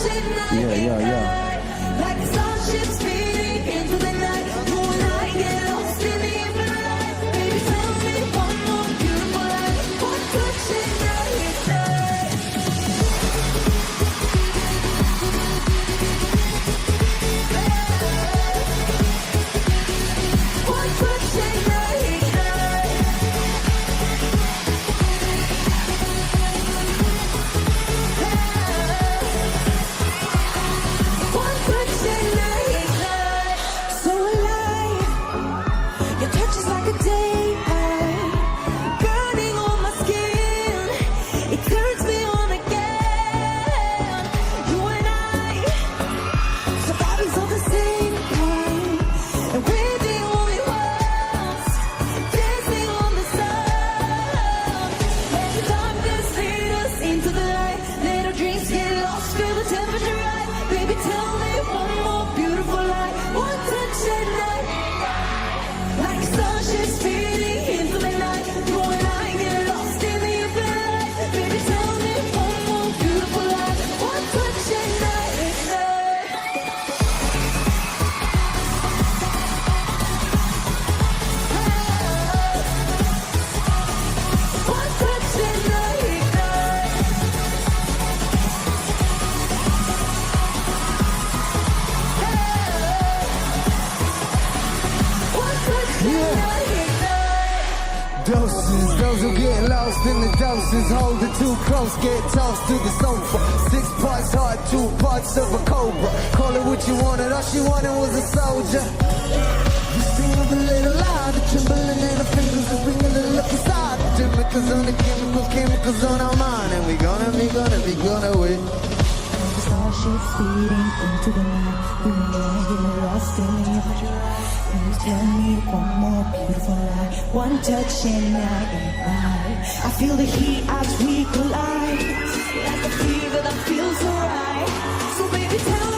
Yeah, yeah, yeah. Like the starships fading into the night. You and I get lost in the moonlight. Baby, tell me one more beautiful lie. One touch and I ignite. One touch and I ignite. One touch and I ignite. So alive. Your touch is like a daylight, burning on my skin. It turns me on again. You and I, so bodies on the same line, and we're the only ones dancing on the sun. Let the darkness lead us into the light. Let our dreams get lost, feel the temperature right. Baby, tell me one more beautiful lie. One touch and I, like starships fading into the night. You and I get lost in the infinite. Baby, tell me one more beautiful lie. One touch and I ignite. One touch and I ignite. One touch and I ignite. Doses, those who get lost in the doses, hold it too close, get tossed to the sofa. 6 parts heart, 2 parts of a cobra. Call it what you wanted, all she wanted was a soldier. You sing of a little lie, the trembling in her fingers is bringing a look inside. The chemicals on the chemicals on our mind, and we gonna win. The starships feeding into the night. You and I get lost in the infrared. Please tell me one more beautiful lie. One touch and I ignite. I feel the heat as we collide. Like a fever that feels so right. So baby, tell